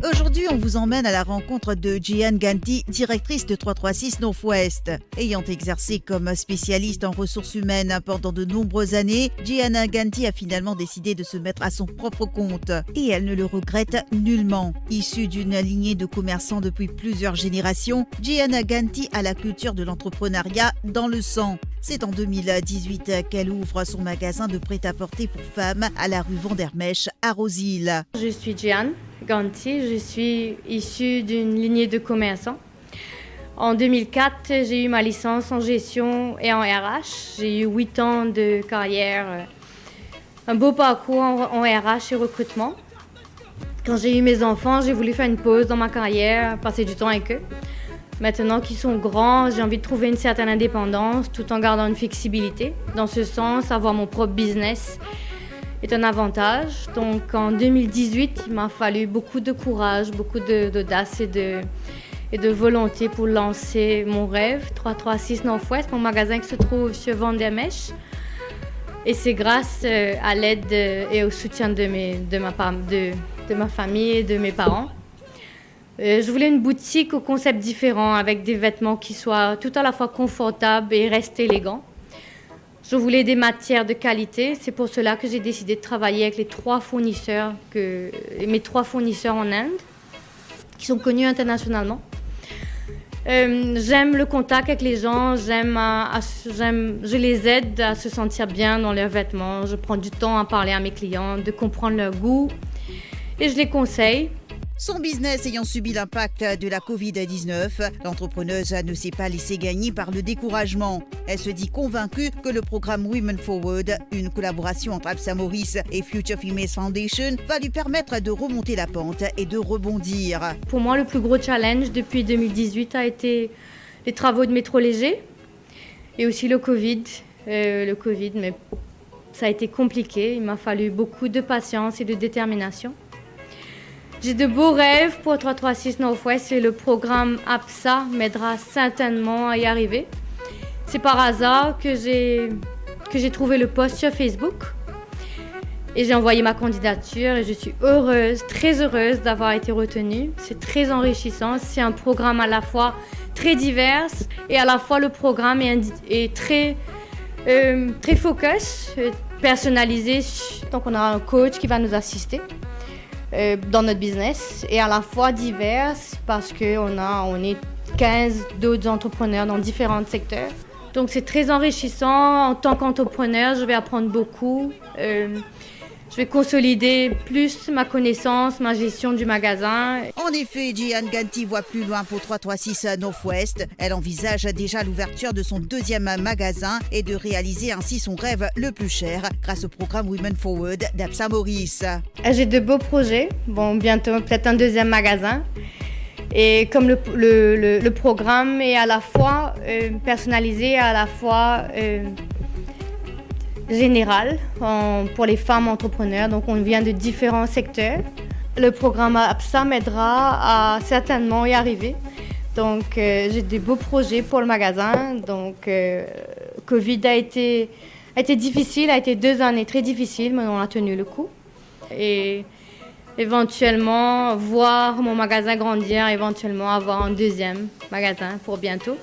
Aujourd'hui, on vous emmène à la rencontre de Jian Ganti, directrice de 336 Northwest. Ayant exercé comme spécialiste en ressources humaines pendant de nombreuses années, Jian Ganti a finalement décidé de se mettre à son propre compte. Et elle ne le regrette nullement. Issue d'une lignée de commerçants depuis plusieurs générations, Jian Ganti a la culture de l'entrepreneuriat dans le sang. C'est en 2018 qu'elle ouvre son magasin de prêt-à-porter pour femmes à la rue Vandermesch à Rosehill. Je suis Jian Ganti, je suis issue d'une lignée de commerçants. En 2004, j'ai eu ma licence en gestion et en RH. J'ai eu 8 ans de carrière, un beau parcours en RH et recrutement. Quand j'ai eu mes enfants, j'ai voulu faire une pause dans ma carrière, passer du temps avec eux. Maintenant qu'ils sont grands, j'ai envie de trouver une certaine indépendance tout en gardant une flexibilité. Dans ce sens, avoir mon propre business est un avantage. Donc en 2018, il m'a fallu beaucoup de courage, beaucoup d'audace et de volonté pour lancer mon rêve, 336 Northwest, mon magasin qui se trouve sur Vandermesch. Et c'est grâce à l'aide et au soutien de ma famille et de mes parents. Je voulais une boutique au concept différent, avec des vêtements qui soient tout à la fois confortables et restent élégants. Je voulais des matières de qualité. C'est pour cela que j'ai décidé de travailler avec mes 3 fournisseurs en Inde, qui sont connus internationalement. J'aime le contact avec les gens, je les aide à se sentir bien dans leurs vêtements. Je prends du temps à parler à mes clients, de comprendre leur goût et je les conseille. Son business ayant subi l'impact de la Covid-19, l'entrepreneuse ne s'est pas laissée gagner par le découragement. Elle se dit convaincue que le programme Women Forward, une collaboration entre Absa Morris et Future Females Foundation, va lui permettre de remonter la pente et de rebondir. Pour moi, le plus gros challenge depuis 2018 a été les travaux de métro léger et aussi le Covid, mais ça a été compliqué. Il m'a fallu beaucoup de patience et de détermination. J'ai de beaux rêves pour 336 Northwest et le programme APSA m'aidera certainement à y arriver. C'est par hasard que j'ai trouvé le post sur Facebook et j'ai envoyé ma candidature et je suis heureuse, très heureuse d'avoir été retenue. C'est très enrichissant, c'est un programme à la fois très divers et à la fois le programme est très focus, personnalisé. Donc on a un coach qui va nous assister dans notre business et à la fois diverses parce qu'on est 15 d'autres entrepreneurs dans différents secteurs. Donc c'est très enrichissant. En tant qu'entrepreneur, je vais apprendre beaucoup. Je vais consolider plus ma connaissance, ma gestion du magasin. En effet, Jian Ganti voit plus loin pour 336 Northwest. Elle envisage déjà l'ouverture de son 2e magasin et de réaliser ainsi son rêve le plus cher grâce au programme Women Forward d'Absa Morris. J'ai de beaux projets. Bon, bientôt peut-être un 2e magasin. Et comme le programme est à la fois personnalisé, à la fois général pour les femmes entrepreneurs, donc on vient de différents secteurs. Le programme APSA m'aidera à certainement y arriver. Donc j'ai des beaux projets pour le magasin. Donc Covid a été difficile, a été 2 années très difficiles, mais on a tenu le coup. Et éventuellement voir mon magasin grandir, éventuellement avoir un 2e magasin pour bientôt.